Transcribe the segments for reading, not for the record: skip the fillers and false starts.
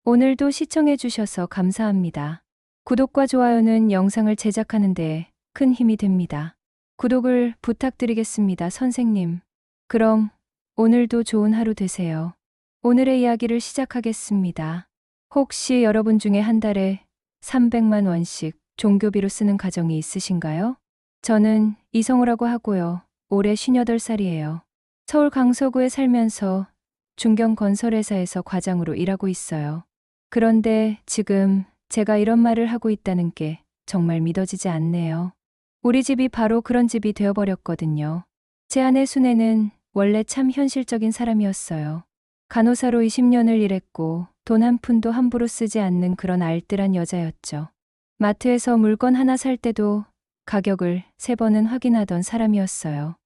오늘도 시청해주셔서 감사합니다. 구독과 좋아요는 영상을 제작하는 데 큰 힘이 됩니다. 구독을 부탁드리겠습니다, 선생님. 그럼 오늘도 좋은 하루 되세요. 오늘의 이야기를 시작하겠습니다. 혹시 여러분 중에 한 달에 300만 원씩 종교비로 쓰는 가정이 있으신가요? 저는 이성우라고 하고요. 올해 58살이에요. 서울 강서구에 살면서 중견건설회사에서 과장으로 일하고 있어요. 그런데 지금 제가 이런 말을 하고 있다는 게 정말 믿어지지 않네요. 우리 집이 바로 그런 집이 되어버렸거든요. 제 아내 순애는 원래 참 현실적인 사람이었어요. 간호사로 20년을 일했고 돈 한 푼도 함부로 쓰지 않는 그런 알뜰한 여자였죠. 마트에서 물건 하나 살 때도 가격을 3번은 확인하던 사람이었어요.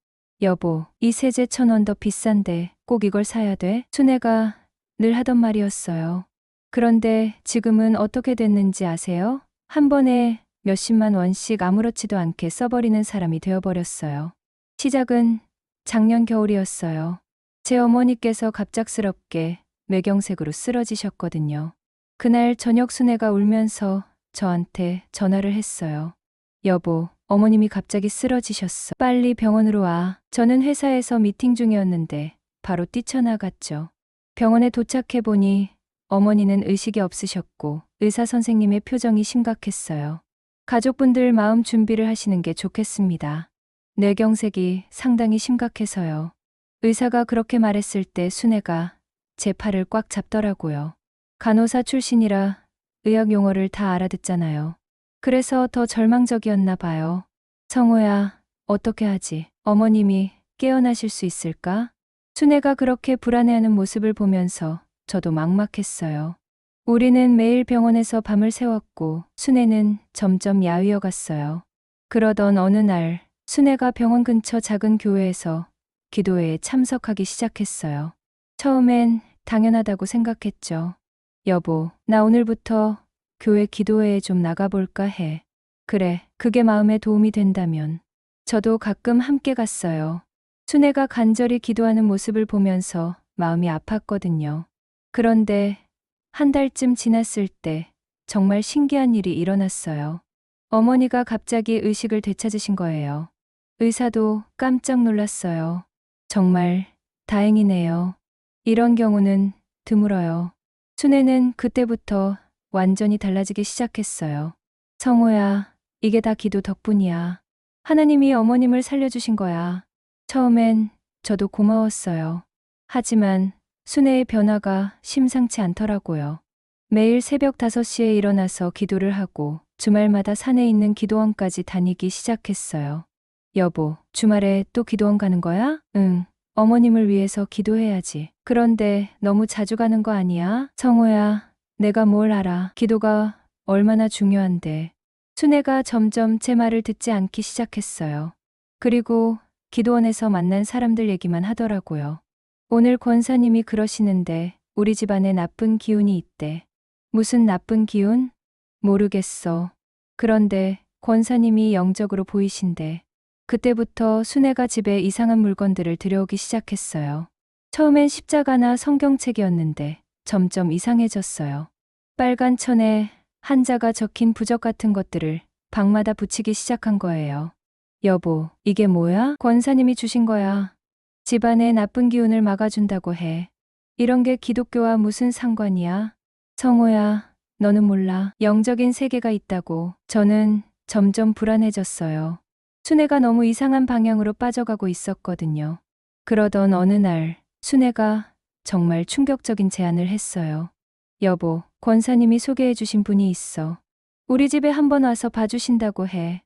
여보, 이 세제 1,000원 더 비싼데 꼭 이걸 사야 돼? 순애가 늘 하던 말이었어요. 그런데 지금은 어떻게 됐는지 아세요? 한 번에 몇십만 원씩 아무렇지도 않게 써버리는 사람이 되어버렸어요. 시작은 작년 겨울이었어요. 제 어머니께서 갑작스럽게 뇌경색으로 쓰러지셨거든요. 그날 저녁 순애가 울면서 저한테 전화를 했어요. 여보, 어머님이 갑자기 쓰러지셨어. 빨리 병원으로 와. 저는 회사에서 미팅 중이었는데 바로 뛰쳐나갔죠. 병원에 도착해보니 어머니는 의식이 없으셨고 의사 선생님의 표정이 심각했어요. 가족분들 마음 준비를 하시는 게 좋겠습니다. 뇌경색이 상당히 심각해서요. 의사가 그렇게 말했을 때 순애가 제 팔을 꽉 잡더라고요. 간호사 출신이라 의학 용어를 다 알아듣잖아요. 그래서 더 절망적이었나 봐요. 성우야, 어떻게 하지? 어머님이 깨어나실 수 있을까? 순애가 그렇게 불안해하는 모습을 보면서 저도 막막했어요. 우리는 매일 병원에서 밤을 새웠고 순애는 점점 야위어 갔어요. 그러던 어느 날 순애가 병원 근처 작은 교회에서 기도회에 참석하기 시작했어요. 처음엔 당연하다고 생각했죠. 여보, 나 오늘부터 교회 기도회에 좀 나가볼까 해. 그래, 그게 마음에 도움이 된다면. 저도 가끔 함께 갔어요. 순애가 간절히 기도하는 모습을 보면서 마음이 아팠거든요. 그런데 한 달쯤 지났을 때 정말 신기한 일이 일어났어요. 어머니가 갑자기 의식을 되찾으신 거예요. 의사도 깜짝 놀랐어요. 정말 다행이네요. 이런 경우는 드물어요. 순애는 그때부터 완전히 달라지기 시작했어요. 성우야, 이게 다 기도 덕분이야. 하나님이 어머님을 살려주신 거야. 처음엔 저도 고마웠어요. 하지만 순애의 변화가 심상치 않더라고요. 매일 새벽 5시에 일어나서 기도를 하고 주말마다 산에 있는 기도원까지 다니기 시작했어요. 여보, 주말에 또 기도원 가는 거야? 응, 어머님을 위해서 기도해야지. 그런데 너무 자주 가는 거 아니야? 성우야, 내가 뭘 알아. 기도가 얼마나 중요한데. 순애가 점점 제 말을 듣지 않기 시작했어요. 그리고 기도원에서 만난 사람들 얘기만 하더라고요. 오늘 권사님이 그러시는데 우리 집안에 나쁜 기운이 있대. 무슨 나쁜 기운? 모르겠어. 그런데 권사님이 영적으로 보이신대. 그때부터 순애가 집에 이상한 물건들을 들여오기 시작했어요. 처음엔 십자가나 성경책이었는데 점점 이상해졌어요. 빨간 천에 한자가 적힌 부적 같은 것들을 방마다 붙이기 시작한 거예요. 여보, 이게 뭐야? 권사님이 주신 거야. 집안의 나쁜 기운을 막아준다고 해. 이런 게 기독교와 무슨 상관이야? 성우야, 너는 몰라. 영적인 세계가 있다고. 저는 점점 불안해졌어요. 순애가 너무 이상한 방향으로 빠져가고 있었거든요. 그러던 어느 날 순애가 정말 충격적인 제안을 했어요. 여보, 권사님이 소개해 주신 분이 있어. 우리 집에 한번 와서 봐주신다고 해.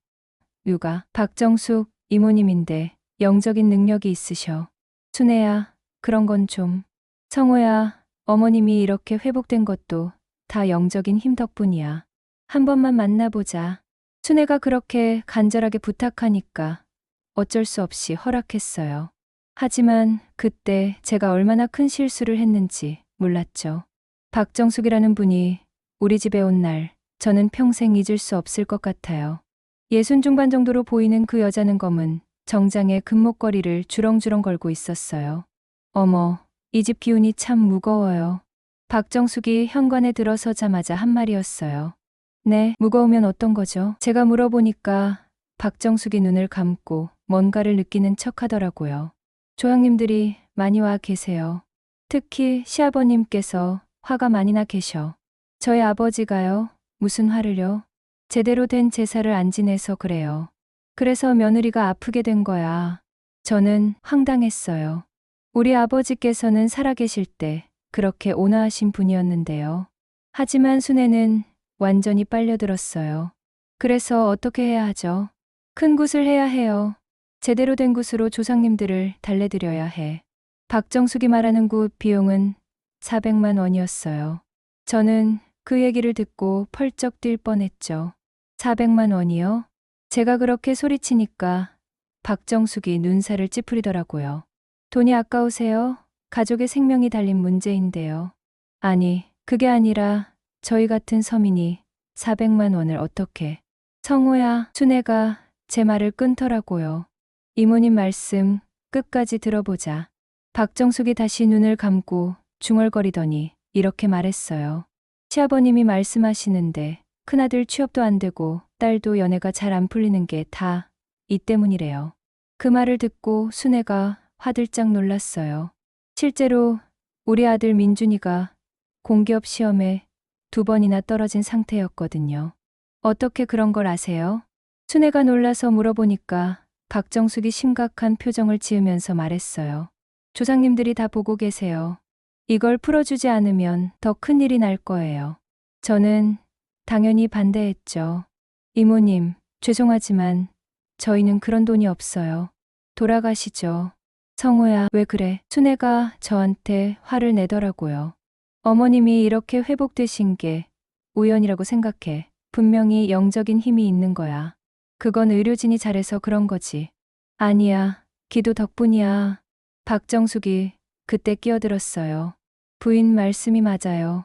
누가? 박정숙 이모님인데 영적인 능력이 있으셔. 순애야, 그런 건 좀. 성우야, 어머님이 이렇게 회복된 것도 다 영적인 힘 덕분이야. 한 번만 만나보자. 순애가 그렇게 간절하게 부탁하니까 어쩔 수 없이 허락했어요. 하지만 그때 제가 얼마나 큰 실수를 했는지 몰랐죠. 박정숙이라는 분이 우리 집에 온 날 저는 평생 잊을 수 없을 것 같아요. 60 중반 정도로 보이는 그 여자는 검은 정장에 금목걸이를 주렁주렁 걸고 있었어요. 어머, 이 집 기운이 참 무거워요. 박정숙이 현관에 들어서자마자 한 말이었어요. 네, 무거우면 어떤 거죠? 제가 물어보니까 박정숙이 눈을 감고 뭔가를 느끼는 척 하더라고요. 조상님들이 많이 와 계세요. 특히 시아버님께서 화가 많이 나 계셔. 저희 아버지가요? 무슨 화를요? 제대로 된 제사를 안 지내서 그래요. 그래서 며느리가 아프게 된 거야. 저는 황당했어요. 우리 아버지께서는 살아계실 때 그렇게 온화하신 분이었는데요. 하지만 순애는 완전히 빨려들었어요. 그래서 어떻게 해야 하죠? 큰 굿을 해야 해요. 제대로 된 굿으로 조상님들을 달래드려야 해. 박정숙이 말하는 굿 비용은 400만 원이었어요. 저는 그 얘기를 듣고 펄쩍 뛸 뻔했죠. 400만 원이요? 제가 그렇게 소리치니까 박정숙이 눈살을 찌푸리더라고요. 돈이 아까우세요? 가족의 생명이 달린 문제인데요. 아니, 그게 아니라 저희 같은 서민이 400만 원을 어떻게. 성호야, 순애가 제 말을 끊더라고요. 이모님 말씀 끝까지 들어보자. 박정숙이 다시 눈을 감고 중얼거리더니 이렇게 말했어요. 시아버님이 말씀하시는데 큰아들 취업도 안 되고 딸도 연애가 잘 안 풀리는 게 다 이 때문이래요. 그 말을 듣고 순애가 화들짝 놀랐어요. 실제로 우리 아들 민준이가 공기업 시험에 2번이나 떨어진 상태였거든요. 어떻게 그런 걸 아세요? 순애가 놀라서 물어보니까 박정숙이 심각한 표정을 지으면서 말했어요. 조상님들이 다 보고 계세요. 이걸 풀어주지 않으면 더 큰일이 날 거예요. 저는 당연히 반대했죠. 이모님, 죄송하지만 저희는 그런 돈이 없어요. 돌아가시죠. 성호야, 왜 그래? 순애가 저한테 화를 내더라고요. 어머님이 이렇게 회복되신 게 우연이라고 생각해. 분명히 영적인 힘이 있는 거야. 그건 의료진이 잘해서 그런 거지. 아니야, 기도 덕분이야. 박정숙이 그때 끼어들었어요. 부인 말씀이 맞아요.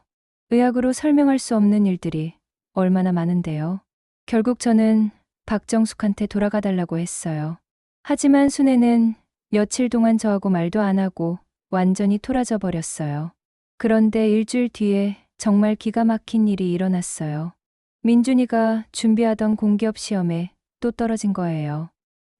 의학으로 설명할 수 없는 일들이 얼마나 많은데요. 결국 저는 박정숙한테 돌아가 달라고 했어요. 하지만 순애는 며칠 동안 저하고 말도 안 하고 완전히 토라져 버렸어요. 그런데 일주일 뒤에 정말 기가 막힌 일이 일어났어요. 민준이가 준비하던 공기업 시험에 또 떨어진 거예요.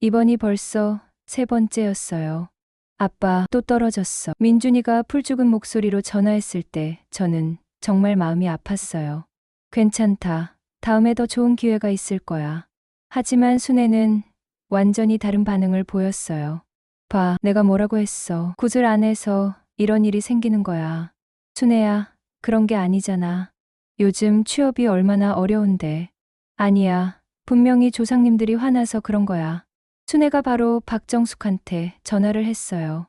이번이 벌써 3번째였어요. 아빠, 또 떨어졌어. 민준이가 풀죽은 목소리로 전화했을 때 저는 정말 마음이 아팠어요. 괜찮다. 다음에 더 좋은 기회가 있을 거야. 하지만 순애는 완전히 다른 반응을 보였어요. 봐, 내가 뭐라고 했어. 굿을 안 해서 이런 일이 생기는 거야. 순애야, 그런 게 아니잖아. 요즘 취업이 얼마나 어려운데. 아니야, 분명히 조상님들이 화나서 그런 거야. 순애가 바로 박정숙한테 전화를 했어요.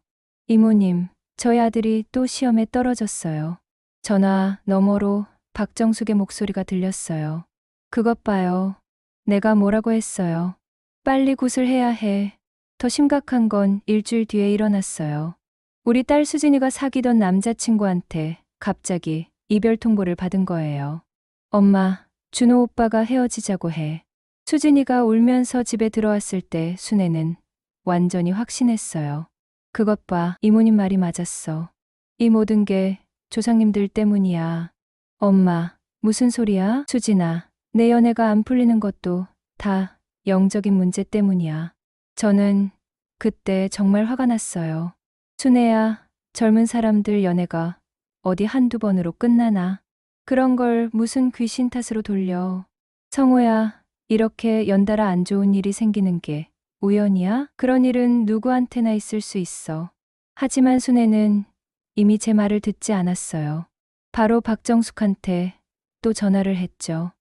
이모님, 저희 아들이 또 시험에 떨어졌어요. 전화 너머로 박정숙의 목소리가 들렸어요. 그것 봐요. 내가 뭐라고 했어요. 빨리 굿을 해야 해. 더 심각한 건 일주일 뒤에 일어났어요. 우리 딸 수진이가 사귀던 남자친구한테 갑자기 이별 통보를 받은 거예요. 엄마, 준호 오빠가 헤어지자고 해. 수진이가 울면서 집에 들어왔을 때 순애는 완전히 확신했어요. 그것 봐, 이모님 말이 맞았어. 이 모든 게 조상님들 때문이야. 엄마, 무슨 소리야? 수진아, 내 연애가 안 풀리는 것도 다 영적인 문제 때문이야. 저는 그때 정말 화가 났어요. 순애야, 젊은 사람들 연애가 어디 한두 번으로 끝나나? 그런 걸 무슨 귀신 탓으로 돌려. 성호야, 이렇게 연달아 안 좋은 일이 생기는 게 우연이야? 그런 일은 누구한테나 있을 수 있어. 하지만 순애는 이미 제 말을 듣지 않았어요. 바로 박정숙한테 또 전화를 했죠.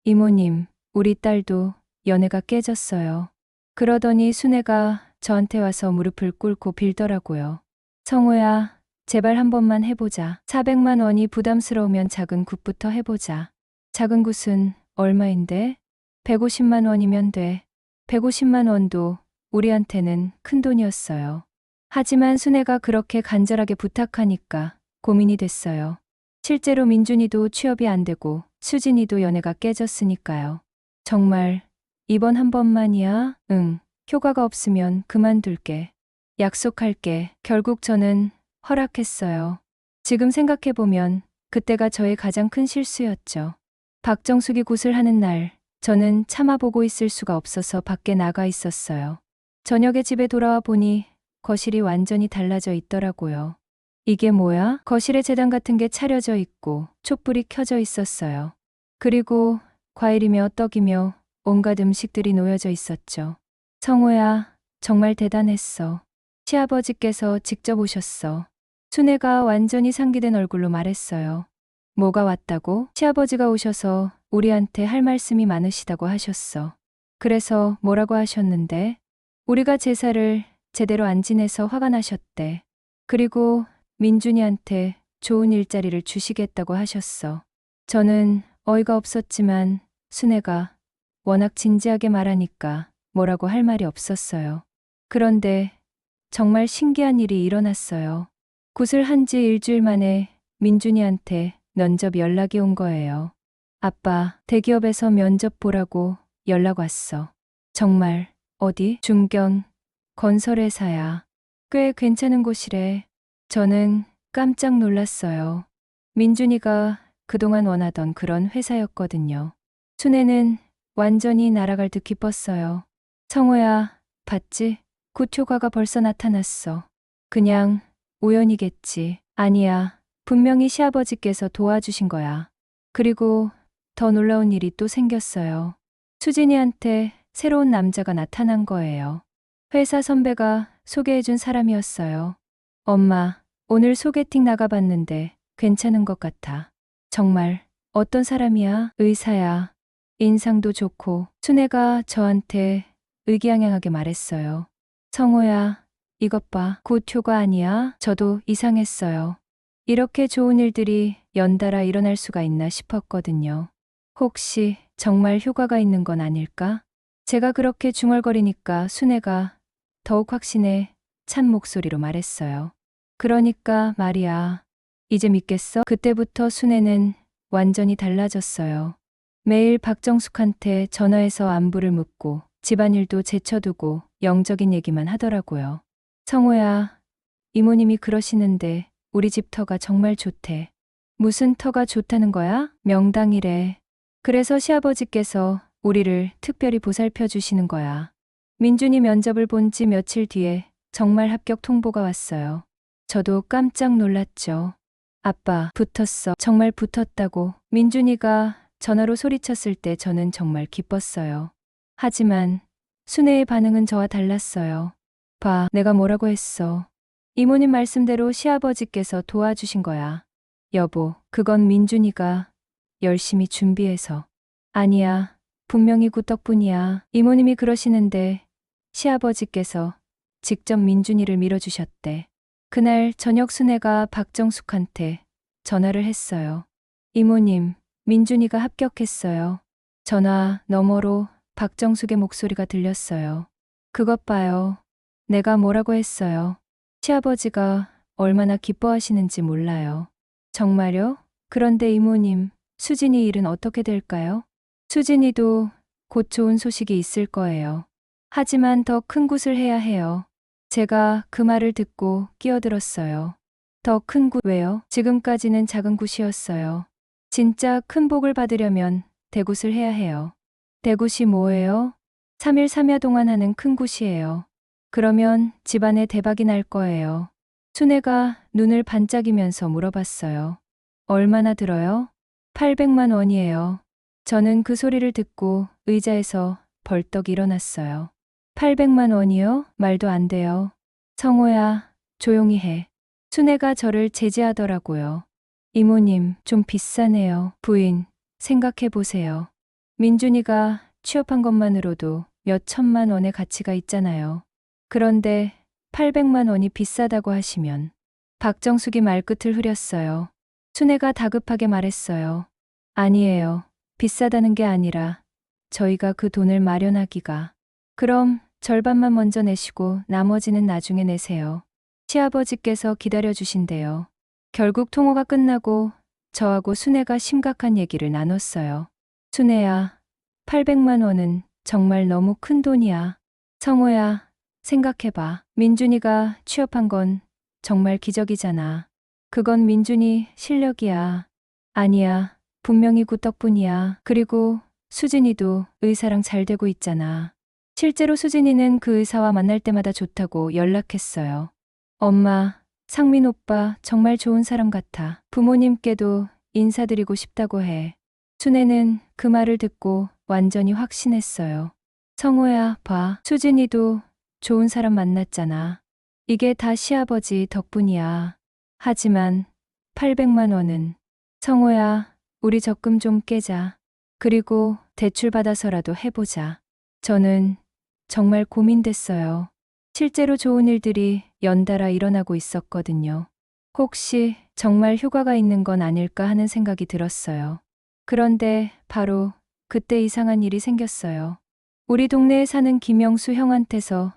이모님, 우리 딸도 연애가 깨졌어요. 그러더니 순애가 저한테 와서 무릎을 꿇고 빌더라고요. 성호야, 제발 한 번만 해보자. 400만 원이 부담스러우면 작은 굿부터 해보자. 작은 굿은 얼마인데? 150만 원이면 돼. 150만 원도 우리한테는 큰 돈이었어요. 하지만 순애가 그렇게 간절하게 부탁하니까 고민이 됐어요. 실제로 민준이도 취업이 안 되고 수진이도 연애가 깨졌으니까요. 정말 이번 한 번만이야? 응. 효과가 없으면 그만둘게. 약속할게. 결국 저는 허락했어요. 지금 생각해보면 그때가 저의 가장 큰 실수였죠. 박정숙이 굿을 하는 날, 저는 참아보고 있을 수가 없어서 밖에 나가 있었어요. 저녁에 집에 돌아와 보니 거실이 완전히 달라져 있더라고요. 이게 뭐야? 거실에 재단 같은 게 차려져 있고 촛불이 켜져 있었어요. 그리고 과일이며 떡이며 온갖 음식들이 놓여져 있었죠. 성호야, 정말 대단했어. 시아버지께서 직접 오셨어. 순애가 완전히 상기된 얼굴로 말했어요. 뭐가 왔다고? 시아버지가 오셔서 우리한테 할 말씀이 많으시다고 하셨어. 그래서 뭐라고 하셨는데? 우리가 제사를 제대로 안 지내서 화가 나셨대. 그리고 민준이한테 좋은 일자리를 주시겠다고 하셨어. 저는 어이가 없었지만 순애가 워낙 진지하게 말하니까 뭐라고 할 말이 없었어요. 그런데 정말 신기한 일이 일어났어요. 굿을 한 지 일주일 만에 민준이한테 면접 연락이 온 거예요. 아빠, 대기업에서 면접 보라고 연락 왔어. 정말, 어디? 중견, 건설회사야. 꽤 괜찮은 곳이래. 저는 깜짝 놀랐어요. 민준이가 그동안 원하던 그런 회사였거든요. 순애는 완전히 날아갈 듯 기뻤어요. 성호야, 봤지? 굿 효과가 벌써 나타났어. 그냥 우연이겠지. 아니야. 분명히 시아버지께서 도와주신 거야. 그리고 더 놀라운 일이 또 생겼어요. 수진이한테 새로운 남자가 나타난 거예요. 회사 선배가 소개해준 사람이었어요. 엄마, 오늘 소개팅 나가봤는데 괜찮은 것 같아. 정말, 어떤 사람이야? 의사야. 인상도 좋고. 순애가 저한테 의기양양하게 말했어요. 성호야, 이것 봐. 곧 효과 아니야? 저도 이상했어요. 이렇게 좋은 일들이 연달아 일어날 수가 있나 싶었거든요. 혹시 정말 효과가 있는 건 아닐까? 제가 그렇게 중얼거리니까 순애가 더욱 확신에 찬 목소리로 말했어요. 그러니까 말이야. 이제 믿겠어? 그때부터 순애는 완전히 달라졌어요. 매일 박정숙한테 전화해서 안부를 묻고 집안일도 제쳐두고 영적인 얘기만 하더라고요. 성호야, 이모님이 그러시는데 우리 집 터가 정말 좋대. 무슨 터가 좋다는 거야? 명당이래. 그래서 시아버지께서 우리를 특별히 보살펴 주시는 거야. 민준이 면접을 본 지 며칠 뒤에 정말 합격 통보가 왔어요. 저도 깜짝 놀랐죠. 아빠, 붙었어. 정말 붙었다고. 민준이가 전화로 소리쳤을 때 저는 정말 기뻤어요. 하지만 순애의 반응은 저와 달랐어요. 봐, 내가 뭐라고 했어. 이모님 말씀대로 시아버지께서 도와주신 거야. 여보, 그건 민준이가 열심히 준비해서. 아니야, 분명히 굿 덕분이야. 이모님이 그러시는데 시아버지께서 직접 민준이를 밀어주셨대. 그날 저녁 순애가 박정숙한테 전화를 했어요. 이모님, 민준이가 합격했어요. 전화 너머로 박정숙의 목소리가 들렸어요. 그것 봐요. 내가 뭐라고 했어요. 시아버지가 얼마나 기뻐하시는지 몰라요. 정말요? 그런데 이모님, 수진이 일은 어떻게 될까요? 수진이도 곧 좋은 소식이 있을 거예요. 하지만 더 큰 굿을 해야 해요. 제가 그 말을 듣고 끼어들었어요. 더 큰 굿 왜요? 지금까지는 작은 굿이었어요. 진짜 큰 복을 받으려면 대굿을 해야 해요. 대굿이 뭐예요? 3일 3야 동안 하는 큰 굿이에요. 그러면 집안에 대박이 날 거예요. 순애가 눈을 반짝이면서 물어봤어요. 얼마나 들어요? 800만 원이에요. 저는 그 소리를 듣고 의자에서 벌떡 일어났어요. 800만 원이요? 말도 안 돼요. 성호야, 조용히 해. 순애가 저를 제지하더라고요. 이모님, 좀 비싸네요. 부인, 생각해 보세요. 민준이가 취업한 것만으로도 몇 천만 원의 가치가 있잖아요. 그런데 800만 원이 비싸다고 하시면. 박정숙이 말끝을 흐렸어요. 순애가 다급하게 말했어요. 아니에요. 비싸다는 게 아니라 저희가 그 돈을 마련하기가. 그럼 절반만 먼저 내시고 나머지는 나중에 내세요. 시아버지께서 기다려주신대요. 결국 통화가 끝나고 저하고 순애가 심각한 얘기를 나눴어요. 순애야, 800만 원은 정말 너무 큰 돈이야. 성호야, 생각해봐. 민준이가 취업한 건 정말 기적이잖아. 그건 민준이 실력이야. 아니야. 분명히 구 덕분이야. 그리고 수진이도 의사랑 잘 되고 있잖아. 실제로 수진이는 그 의사와 만날 때마다 좋다고 연락했어요. 엄마, 상민 오빠 정말 좋은 사람 같아. 부모님께도 인사드리고 싶다고 해. 순애는 그 말을 듣고 완전히 확신했어요. 성호야, 봐. 수진이도 좋은 사람 만났잖아. 이게 다 시아버지 덕분이야. 하지만 800만 원은 성호야, 우리 적금 좀 깨자. 그리고 대출 받아서라도 해보자. 저는 정말 고민됐어요. 실제로 좋은 일들이 연달아 일어나고 있었거든요. 혹시 정말 효과가 있는 건 아닐까 하는 생각이 들었어요. 그런데 바로 그때 이상한 일이 생겼어요. 우리 동네에 사는 김영수 형한테서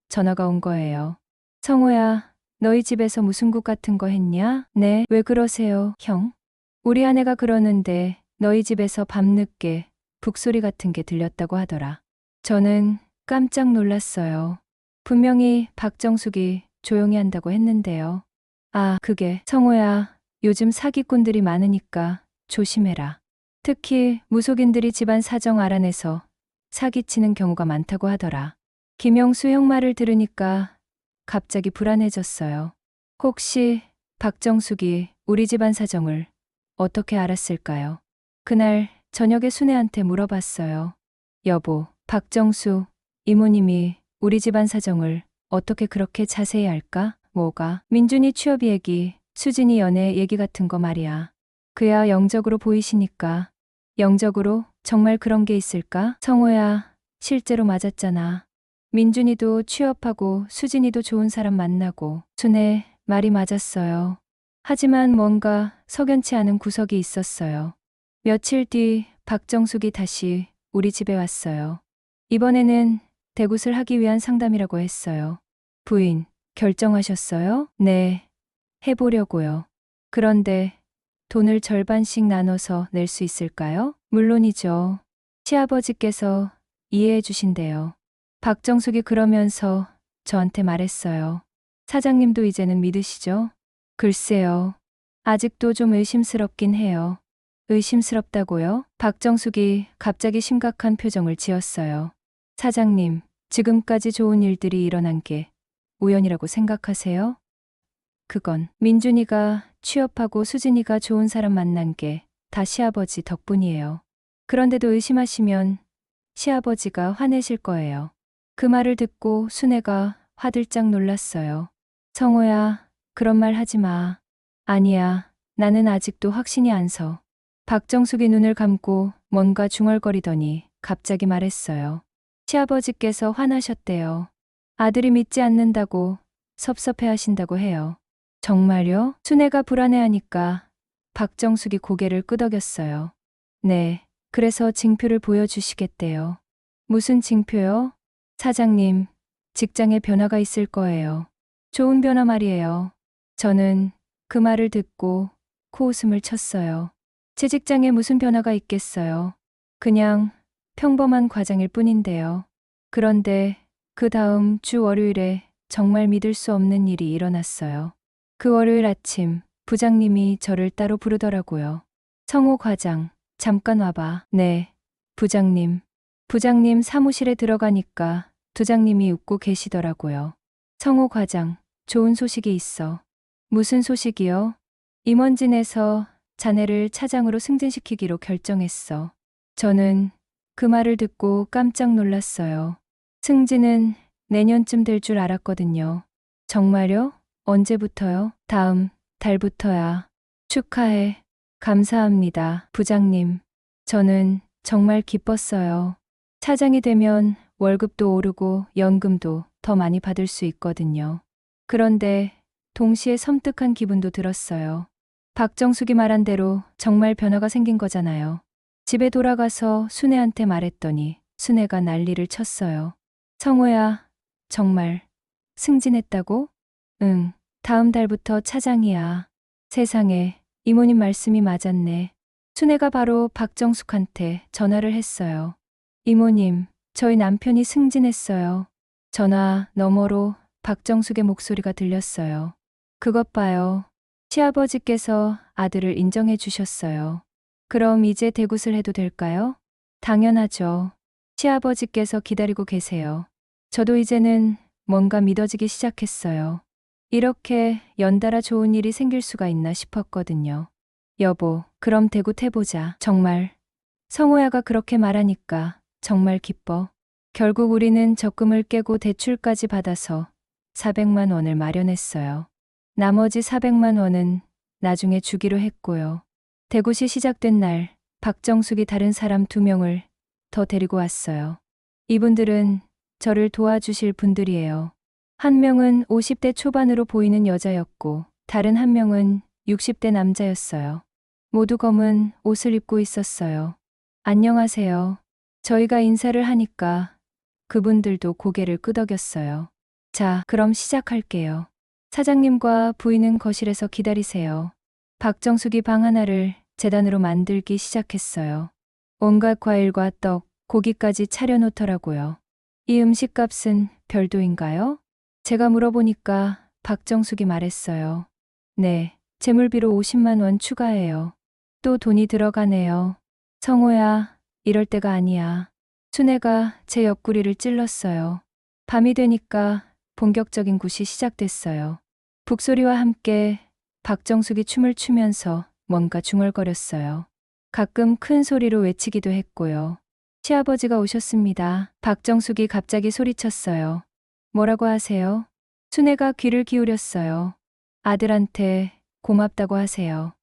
전화가 온 거예요. 성호야, 너희 집에서 무슨 국 같은 거 했냐? 네, 왜 그러세요, 형? 우리 아내가 그러는데 너희 집에서 밤늦게 북소리 같은 게 들렸다고 하더라. 저는 깜짝 놀랐어요. 분명히 박정숙이 조용히 한다고 했는데요. 아, 그게 성호야, 요즘 사기꾼들이 많으니까 조심해라. 특히 무속인들이 집안 사정 알아내서 사기치는 경우가 많다고 하더라. 김영수 형 말을 들으니까 갑자기 불안해졌어요. 혹시 박정숙이 우리 집안 사정을 어떻게 알았을까요? 그날 저녁에 순애한테 물어봤어요. 여보, 박정수 이모님이 우리 집안 사정을 어떻게 그렇게 자세히 알까? 뭐가? 민준이 취업 얘기, 수진이 연애 얘기 같은 거 말이야. 그야 영적으로 보이시니까. 영적으로 정말 그런 게 있을까? 성호야, 실제로 맞았잖아. 민준이도 취업하고 수진이도 좋은 사람 만나고. 순애 말이 맞았어요. 하지만 뭔가 석연치 않은 구석이 있었어요. 며칠 뒤 박정숙이 다시 우리 집에 왔어요. 이번에는 대굿을 하기 위한 상담이라고 했어요. 부인, 결정하셨어요? 네, 해보려고요. 그런데 돈을 절반씩 나눠서 낼 수 있을까요? 물론이죠. 시아버지께서 이해해 주신대요. 박정숙이 그러면서 저한테 말했어요. 사장님도 이제는 믿으시죠? 글쎄요. 아직도 좀 의심스럽긴 해요. 의심스럽다고요? 박정숙이 갑자기 심각한 표정을 지었어요. 사장님, 지금까지 좋은 일들이 일어난 게 우연이라고 생각하세요? 그건 민준이가 취업하고 수진이가 좋은 사람 만난 게 다 시아버지 덕분이에요. 그런데도 의심하시면 시아버지가 화내실 거예요. 그 말을 듣고 순애가 화들짝 놀랐어요. 성호야, 그런 말 하지 마. 아니야, 나는 아직도 확신이 안 서. 박정숙이 눈을 감고 뭔가 중얼거리더니 갑자기 말했어요. 시아버지께서 화나셨대요. 아들이 믿지 않는다고 섭섭해 하신다고 해요. 정말요? 순애가 불안해하니까 박정숙이 고개를 끄덕였어요. 네, 그래서 징표를 보여주시겠대요. 무슨 징표요? 사장님, 직장에 변화가 있을 거예요. 좋은 변화 말이에요. 저는 그 말을 듣고 코웃음을 쳤어요. 제 직장에 무슨 변화가 있겠어요. 그냥 평범한 과장일 뿐인데요. 그런데 그 다음 주 월요일에 정말 믿을 수 없는 일이 일어났어요. 그 월요일 아침 부장님이 저를 따로 부르더라고요. 성호 과장, 잠깐 와봐. 네, 부장님. 부장님 사무실에 들어가니까 부장님이 웃고 계시더라고요. 성호 과장, 좋은 소식이 있어. 무슨 소식이요? 임원진에서 자네를 차장으로 승진시키기로 결정했어. 저는 그 말을 듣고 깜짝 놀랐어요. 승진은 내년쯤 될 줄 알았거든요. 정말요? 언제부터요? 다음 달부터야. 축하해. 감사합니다, 부장님. 저는 정말 기뻤어요. 차장이 되면 월급도 오르고 연금도 더 많이 받을 수 있거든요. 그런데 동시에 섬뜩한 기분도 들었어요. 박정숙이 말한 대로 정말 변화가 생긴 거잖아요. 집에 돌아가서 순애한테 말했더니 순애가 난리를 쳤어요. 성호야, 정말 승진했다고? 응, 다음 달부터 차장이야. 세상에, 이모님 말씀이 맞았네. 순애가 바로 박정숙한테 전화를 했어요. 이모님, 저희 남편이 승진했어요. 전화 너머로 박정숙의 목소리가 들렸어요. 그것 봐요. 시아버지께서 아들을 인정해 주셨어요. 그럼 이제 대굿을 해도 될까요? 당연하죠. 시아버지께서 기다리고 계세요. 저도 이제는 뭔가 믿어지기 시작했어요. 이렇게 연달아 좋은 일이 생길 수가 있나 싶었거든요. 여보, 그럼 대굿 해보자. 정말. 성호야가 그렇게 말하니까 정말 기뻐. 결국 우리는 적금을 깨고 대출까지 받아서 400만 원을 마련했어요. 나머지 400만 원은 나중에 주기로 했고요. 대굿이 시작된 날, 박정숙이 다른 사람 2명을 더 데리고 왔어요. 이분들은 저를 도와주실 분들이에요. 한 명은 50대 초반으로 보이는 여자였고, 다른 한 명은 60대 남자였어요. 모두 검은 옷을 입고 있었어요. 안녕하세요. 저희가 인사를 하니까 그분들도 고개를 끄덕였어요. 자, 그럼 시작할게요. 사장님과 부인은 거실에서 기다리세요. 박정숙이 방 하나를 재단으로 만들기 시작했어요. 온갖 과일과 떡, 고기까지 차려놓더라고요. 이 음식값은 별도인가요? 제가 물어보니까 박정숙이 말했어요. 네, 재물비로 50만 원 추가해요. 또 돈이 들어가네요. 성호야, 이럴 때가 아니야. 순애가 제 옆구리를 찔렀어요. 밤이 되니까 본격적인 굿이 시작됐어요. 북소리와 함께 박정숙이 춤을 추면서 뭔가 중얼거렸어요. 가끔 큰 소리로 외치기도 했고요. 시아버지가 오셨습니다. 박정숙이 갑자기 소리쳤어요. 뭐라고 하세요? 순애가 귀를 기울였어요. 아들한테 고맙다고 하세요.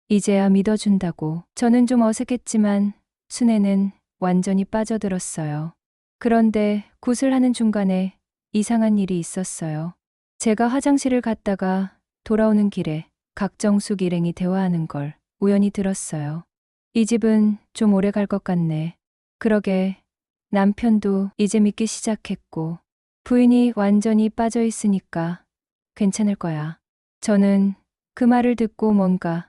이제야 믿어준다고. 저는 좀 어색했지만 순애는 완전히 빠져들었어요. 그런데 굿을 하는 중간에 이상한 일이 있었어요. 제가 화장실을 갔다가 돌아오는 길에 각정숙 일행이 대화하는 걸 우연히 들었어요. 이 집은 좀 오래 갈 것 같네. 그러게, 남편도 이제 믿기 시작했고 부인이 완전히 빠져 있으니까 괜찮을 거야. 저는 그 말을 듣고 뭔가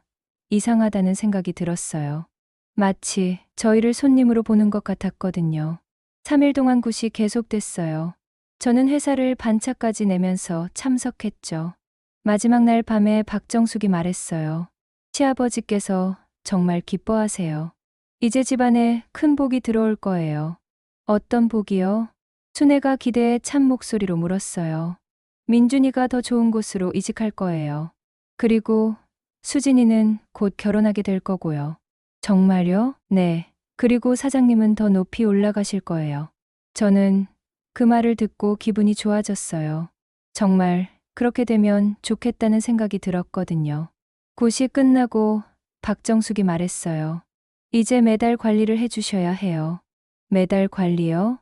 이상하다는 생각이 들었어요. 마치 저희를 손님으로 보는 것 같았거든요. 3일 동안 굿이 계속됐어요. 저는 회사를 반차까지 내면서 참석했죠. 마지막 날 밤에 박정숙이 말했어요. 시아버지께서 정말 기뻐하세요. 이제 집안에 큰 복이 들어올 거예요. 어떤 복이요? 순애가 기대에 찬 목소리로 물었어요. 민준이가 더 좋은 곳으로 이직할 거예요. 그리고 수진이는 곧 결혼하게 될 거고요. 정말요? 네. 그리고 사장님은 더 높이 올라가실 거예요. 저는 그 말을 듣고 기분이 좋아졌어요. 정말 그렇게 되면 좋겠다는 생각이 들었거든요. 굿이 끝나고 박정숙이 말했어요. 이제 매달 관리를 해주셔야 해요. 매달 관리요?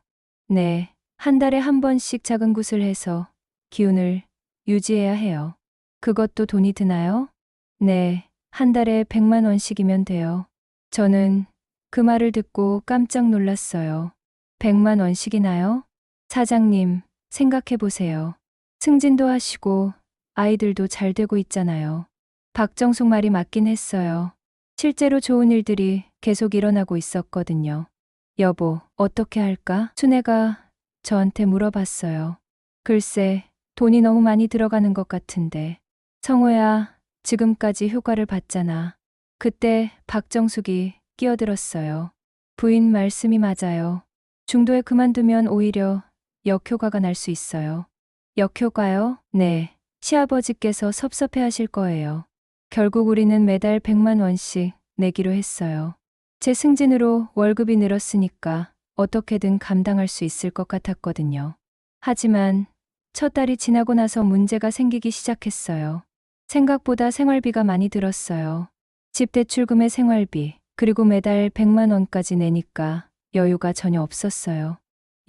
네. 한 달에 한 번씩 작은 굿을 해서 기운을 유지해야 해요. 그것도 돈이 드나요? 네. 한 달에 100만 원씩이면 돼요. 저는 그 말을 듣고 깜짝 놀랐어요. 100만 원씩이나요? 사장님, 생각해 보세요. 승진도 하시고 아이들도 잘 되고 있잖아요. 박정숙 말이 맞긴 했어요. 실제로 좋은 일들이 계속 일어나고 있었거든요. 여보, 어떻게 할까? 순애가 저한테 물어봤어요. 글쎄, 돈이 너무 많이 들어가는 것 같은데. 성호야, 지금까지 효과를 봤잖아. 그때 박정숙이 끼어들었어요. 부인 말씀이 맞아요. 중도에 그만두면 오히려 역효과가 날 수 있어요. 역효과요? 네. 시아버지께서 섭섭해 하실 거예요. 결국 우리는 매달 100만 원씩 내기로 했어요. 제 승진으로 월급이 늘었으니까 어떻게든 감당할 수 있을 것 같았거든요. 하지만 첫 달이 지나고 나서 문제가 생기기 시작했어요. 생각보다 생활비가 많이 들었어요. 집 대출금에 생활비, 그리고 매달 100만 원까지 내니까 여유가 전혀 없었어요.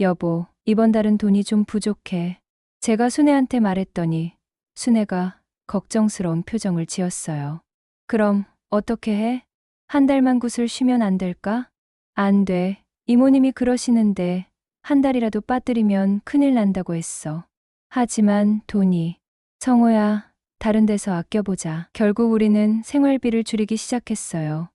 여보, 이번 달은 돈이 좀 부족해. 제가 순애한테 말했더니 순애가 걱정스러운 표정을 지었어요. 그럼 어떻게 해? 한 달만 굿을 쉬면 안 될까? 안 돼. 이모님이 그러시는데 한 달이라도 빠뜨리면 큰일 난다고 했어. 하지만 돈이. 성호야, 다른 데서 아껴보자. 결국 우리는 생활비를 줄이기 시작했어요.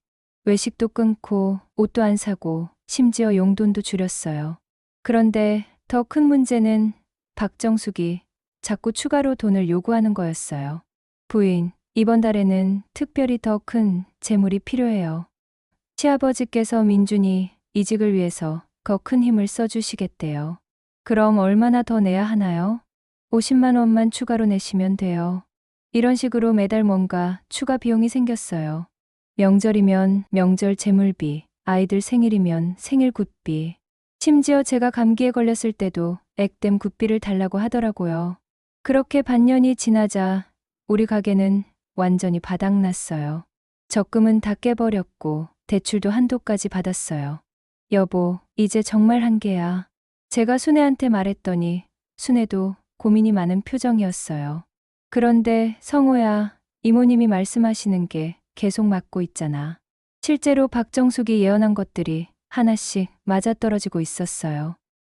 외식도 끊고 옷도 안 사고 심지어 용돈도 줄였어요. 그런데 더 큰 문제는 박정숙이 자꾸 추가로 돈을 요구하는 거였어요. 부인, 이번 달에는 특별히 더 큰 재물이 필요해요. 시아버지께서 민준이 이직을 위해서 더 큰 힘을 써주시겠대요. 그럼 얼마나 더 내야 하나요? 50만 원만 추가로 내시면 돼요. 이런 식으로 매달 뭔가 추가 비용이 생겼어요. 명절이면 명절 재물비, 아이들 생일이면 생일 굿비, 심지어 제가 감기에 걸렸을 때도 액땜 굿비를 달라고 하더라고요. 그렇게 반년이 지나자 우리 가게는 완전히 바닥났어요. 적금은 다 깨버렸고 대출도 한도까지 받았어요. 여보, 이제 정말 한계야. 제가 순애한테 말했더니 순애도 고민이 많은 표정이었어요. 그런데 성호야, 이모님이 말씀하시는 게 계속 맞고 있잖아. 실제로 박정숙이 예언한 것들이 하나씩 맞아떨어지고 있었어요.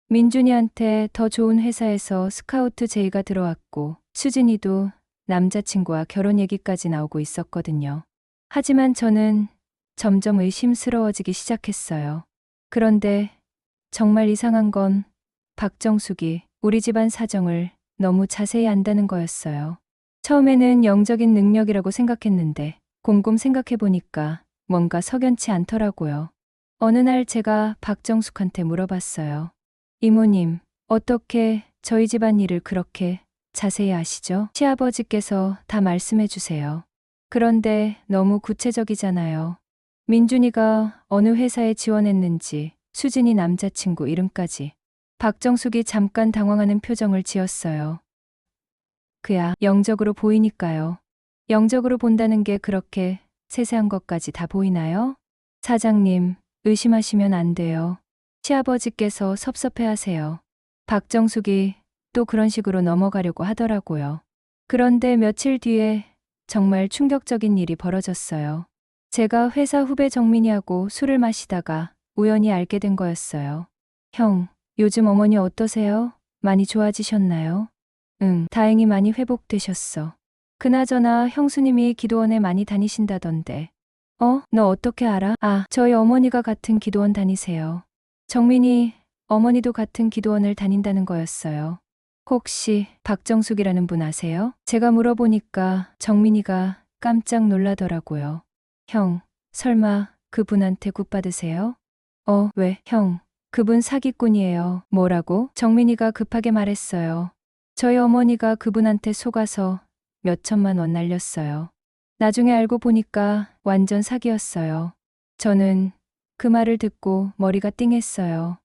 민준이한테 더 좋은 회사에서 스카우트 제의가 들어왔고 수진이도 남자친구와 결혼 얘기까지 나오고 있었거든요. 하지만 저는 점점 의심스러워지기 시작했어요. 그런데 정말 이상한 건 박정숙이 우리 집안 사정을 너무 자세히 안다는 거였어요. 처음에는 영적인 능력이라고 생각했는데 곰곰 생각해보니까 뭔가 석연치 않더라고요. 어느 날 제가 박정숙한테 물어봤어요. 이모님, 어떻게 저희 집안 일을 그렇게 자세히 아시죠? 시아버지께서 다 말씀해 주세요. 그런데 너무 구체적이잖아요. 민준이가 어느 회사에 지원했는지, 수진이 남자친구 이름까지. 박정숙이 잠깐 당황하는 표정을 지었어요. 그야 영적으로 보이니까요. 영적으로 본다는 게 그렇게 세세한 것까지 다 보이나요? 사장님, 의심하시면 안 돼요. 시아버지께서 섭섭해하세요. 박정숙이 또 그런 식으로 넘어가려고 하더라고요. 그런데 며칠 뒤에 정말 충격적인 일이 벌어졌어요. 제가 회사 후배 정민이하고 술을 마시다가 우연히 알게 된 거였어요. 형, 요즘 어머니 어떠세요? 많이 좋아지셨나요? 응, 다행히 많이 회복되셨어. 그나저나 형수님이 기도원에 많이 다니신다던데. 너 어떻게 알아? 아, 저희 어머니가 같은 기도원 다니세요. 정민이 어머니도 같은 기도원을 다닌다는 거였어요. 혹시 박정숙이라는 분 아세요? 제가 물어보니까 정민이가 깜짝 놀라더라고요. 형, 설마 그분한테 굿 받으세요? 왜, 형, 그분 사기꾼이에요. 뭐라고? 정민이가 급하게 말했어요. 저희 어머니가 그분한테 속아서 몇 천만 원 날렸어요. 나중에 알고 보니까 완전 사기였어요. 저는 그 말을 듣고 머리가 띵했어요.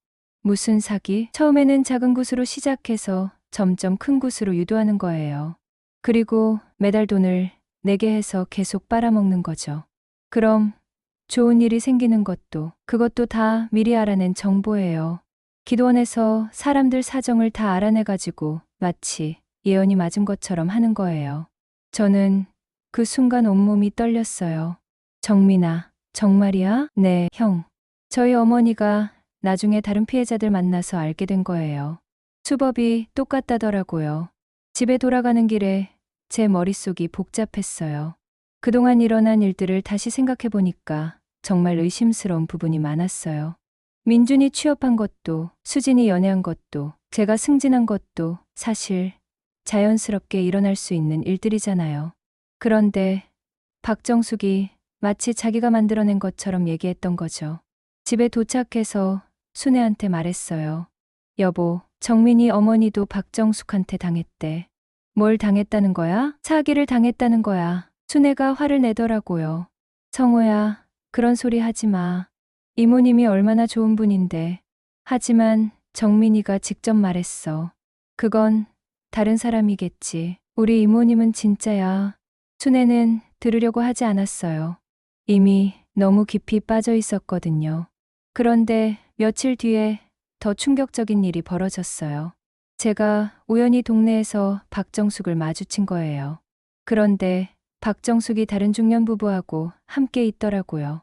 무슨 사기? 처음에는 작은 굿으로 시작해서 점점 큰 굿으로 유도하는 거예요. 그리고 매달 돈을 내게 해서 계속 빨아먹는 거죠. 그럼 좋은 일이 생기는 것도 그것도 다 미리 알아낸 정보예요. 기도원에서 사람들 사정을 다 알아내가지고 마치 예언이 맞은 것처럼 하는 거예요. 저는 그 순간 온몸이 떨렸어요. 정민아, 정말이야? 네, 형. 저희 어머니가 나중에 다른 피해자들 만나서 알게 된 거예요. 수법이 똑같다더라고요. 집에 돌아가는 길에 제 머릿속이 복잡했어요. 그동안 일어난 일들을 다시 생각해보니까 정말 의심스러운 부분이 많았어요. 민준이 취업한 것도, 수진이 연애한 것도, 제가 승진한 것도 사실 자연스럽게 일어날 수 있는 일들이잖아요. 그런데 박정숙이 마치 자기가 만들어낸 것처럼 얘기했던 거죠. 집에 도착해서 순애한테 말했어요. 여보, 정민이 어머니도 박정숙한테 당했대. 뭘 당했다는 거야? 사기를 당했다는 거야. 순애가 화를 내더라고요. 성호야, 그런 소리 하지 마. 이모님이 얼마나 좋은 분인데. 하지만 정민이가 직접 말했어. 그건 다른 사람이겠지. 우리 이모님은 진짜야. 순애는 들으려고 하지 않았어요. 이미 너무 깊이 빠져 있었거든요. 그런데 며칠 뒤에 더 충격적인 일이 벌어졌어요. 제가 우연히 동네에서 박정숙을 마주친 거예요. 그런데 박정숙이 다른 중년 부부하고 함께 있더라고요.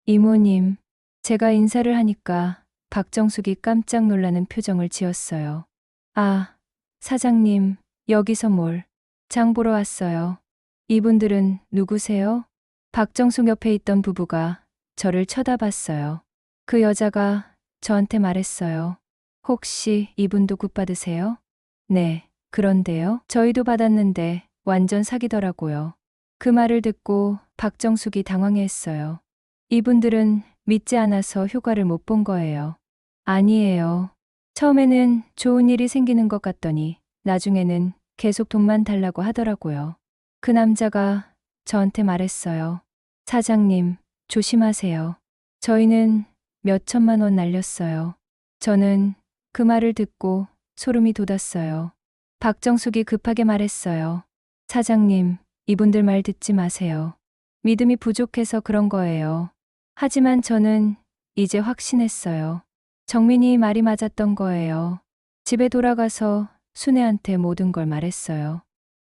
이모님, 제가 인사를 하니까 박정숙이 깜짝 놀라는 표정을 지었어요. 아, 사장님, 여기서 뭘? 장 보러 왔어요. 이분들은 누구세요? 박정숙 옆에 있던 부부가 저를 쳐다봤어요. 그 여자가 저한테 말했어요. 혹시 이분도 굿 받으세요? 네, 그런데요. 저희도 받았는데 완전 사기더라고요. 그 말을 듣고 박정숙이 당황해했어요. 이분들은 믿지 않아서 효과를 못 본 거예요. 아니에요. 처음에는 좋은 일이 생기는 것 같더니 나중에는 계속 돈만 달라고 하더라고요. 그 남자가 저한테 말했어요. 사장님, 조심하세요. 저희는 몇 천만 원 날렸어요. 저는 그 말을 듣고 소름이 돋았어요. 박정숙이 급하게 말했어요. 사장님, 이분들 말 듣지 마세요. 믿음이 부족해서 그런 거예요. 하지만 저는 이제 확신했어요. 정민이 말이 맞았던 거예요. 집에 돌아가서 순애한테 모든 걸 말했어요.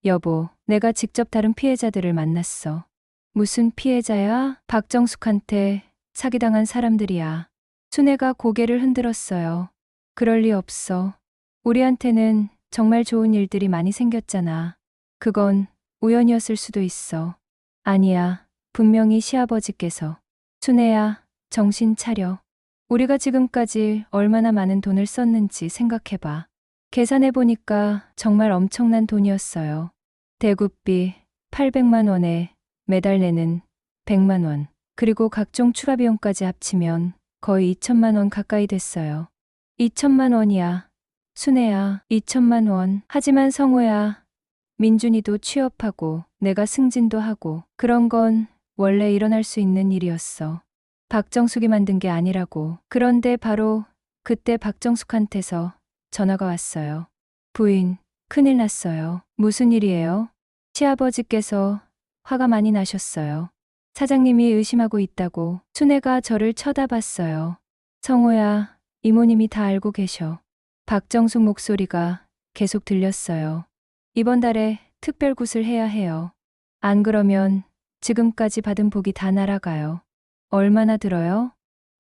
여보, 내가 직접 다른 피해자들을 만났어. 무슨 피해자야? 박정숙한테 사기당한 사람들이야. 순애가 고개를 흔들었어요. 그럴 리 없어. 우리한테는 정말 좋은 일들이 많이 생겼잖아. 그건 우연이었을 수도 있어. 아니야. 분명히 시아버지께서. 순애야, 정신 차려. 우리가 지금까지 얼마나 많은 돈을 썼는지 생각해봐. 계산해보니까 정말 엄청난 돈이었어요. 대구비 800만 원에 매달 내는 100만 원, 그리고 각종 추가 비용까지 합치면 거의 2천만 원 가까이 됐어요. 2천만 원이야. 순애야, 2천만 원. 하지만 성호야, 민준이도 취업하고 내가 승진도 하고 그런 건 원래 일어날 수 있는 일이었어. 박정숙이 만든 게 아니라고. 그런데 바로 그때 박정숙한테서 전화가 왔어요. 부인, 큰일 났어요. 무슨 일이에요? 시아버지께서 화가 많이 나셨어요. 사장님이 의심하고 있다고. 순애가 저를 쳐다봤어요. 성호야, 이모님이 다 알고 계셔. 박정숙 목소리가 계속 들렸어요. 이번 달에 특별굿을 해야 해요. 안 그러면 지금까지 받은 복이 다 날아가요. 얼마나 들어요?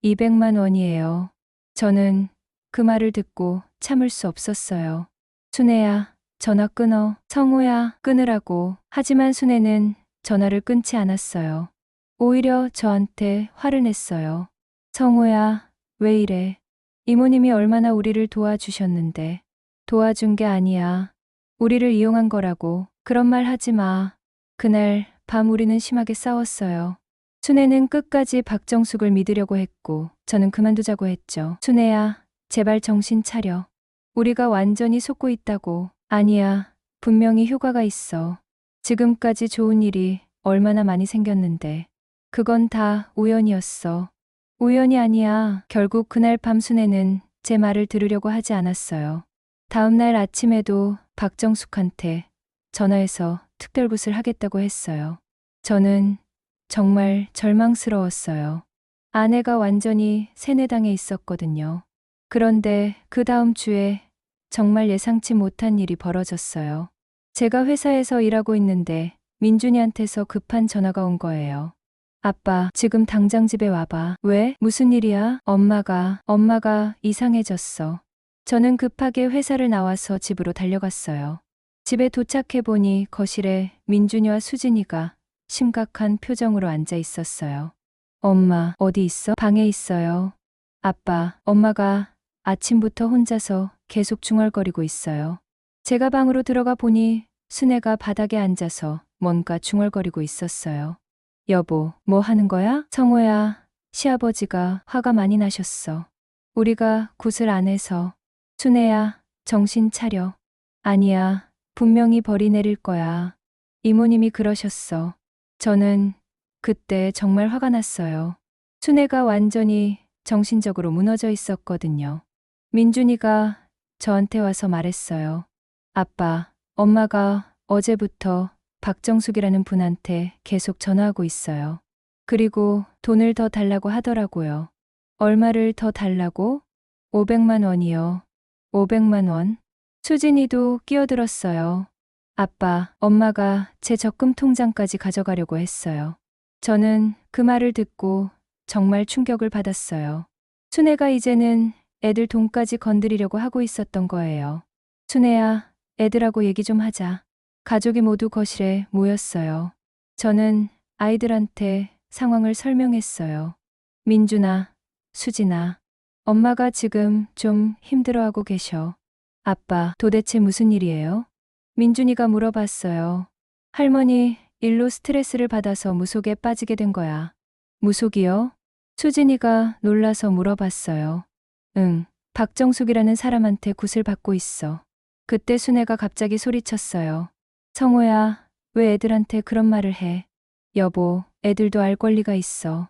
200만 원이에요. 저는 그 말을 듣고 참을 수 없었어요. 순애야, 전화 끊어. 성호야, 끊으라고. 하지만 순애는 전화를 끊지 않았어요. 오히려 저한테 화를 냈어요. 성호야, 왜 이래? 이모님이 얼마나 우리를 도와주셨는데. 도와준 게 아니야. 우리를 이용한 거라고. 그런 말 하지 마. 그날 밤 우리는 심하게 싸웠어요. 순애는 끝까지 박정숙을 믿으려고 했고 저는 그만두자고 했죠. 순애야, 제발 정신 차려. 우리가 완전히 속고 있다고. 아니야, 분명히 효과가 있어. 지금까지 좋은 일이 얼마나 많이 생겼는데. 그건 다 우연이었어. 우연이 아니야. 결국 그날 밤 순애는 제 말을 들으려고 하지 않았어요. 다음 날 아침에도 박정숙한테 전화해서 특별굿을 하겠다고 했어요. 저는 정말 절망스러웠어요. 아내가 완전히 세뇌당해 있었거든요. 그런데 그 다음 주에 정말 예상치 못한 일이 벌어졌어요. 제가 회사에서 일하고 있는데 민준이한테서 급한 전화가 온 거예요. 아빠, 지금 당장 집에 와봐. 왜? 무슨 일이야? 엄마가 이상해졌어. 저는 급하게 회사를 나와서 집으로 달려갔어요. 집에 도착해보니 거실에 민준이와 수진이가 심각한 표정으로 앉아 있었어요. 엄마, 어디 있어? 방에 있어요. 아빠, 엄마가 아침부터 혼자서 계속 중얼거리고 있어요. 제가 방으로 들어가 보니 순애가 바닥에 앉아서 뭔가 중얼거리고 있었어요. 여보, 뭐 하는 거야? 성호야, 시아버지가 화가 많이 나셨어. 우리가 굿을 안 해서. 순애야, 정신 차려. 아니야, 분명히 벌이 내릴 거야. 이모님이 그러셨어. 저는 그때 정말 화가 났어요. 순애가 완전히 정신적으로 무너져 있었거든요. 민준이가 저한테 와서 말했어요. 아빠, 엄마가 어제부터 박정숙이라는 분한테 계속 전화하고 있어요. 그리고 돈을 더 달라고 하더라고요. 얼마를 더 달라고? 500만 원이요. 500만 원? 수진이도 끼어들었어요. 아빠, 엄마가 제 적금 통장까지 가져가려고 했어요. 저는 그 말을 듣고 정말 충격을 받았어요. 순애가 이제는 애들 돈까지 건드리려고 하고 있었던 거예요. 순애야, 애들하고 얘기 좀 하자. 가족이 모두 거실에 모였어요. 저는 아이들한테 상황을 설명했어요. 민준아, 수진아, 엄마가 지금 좀 힘들어하고 계셔. 아빠, 도대체 무슨 일이에요? 민준이가 물어봤어요. 할머니, 일로 스트레스를 받아서 무속에 빠지게 된 거야. 무속이요? 수진이가 놀라서 물어봤어요. 응, 박정숙이라는 사람한테 굿을 받고 있어. 그때 순애가 갑자기 소리쳤어요. 성호야, 왜 애들한테 그런 말을 해? 여보, 애들도 알 권리가 있어.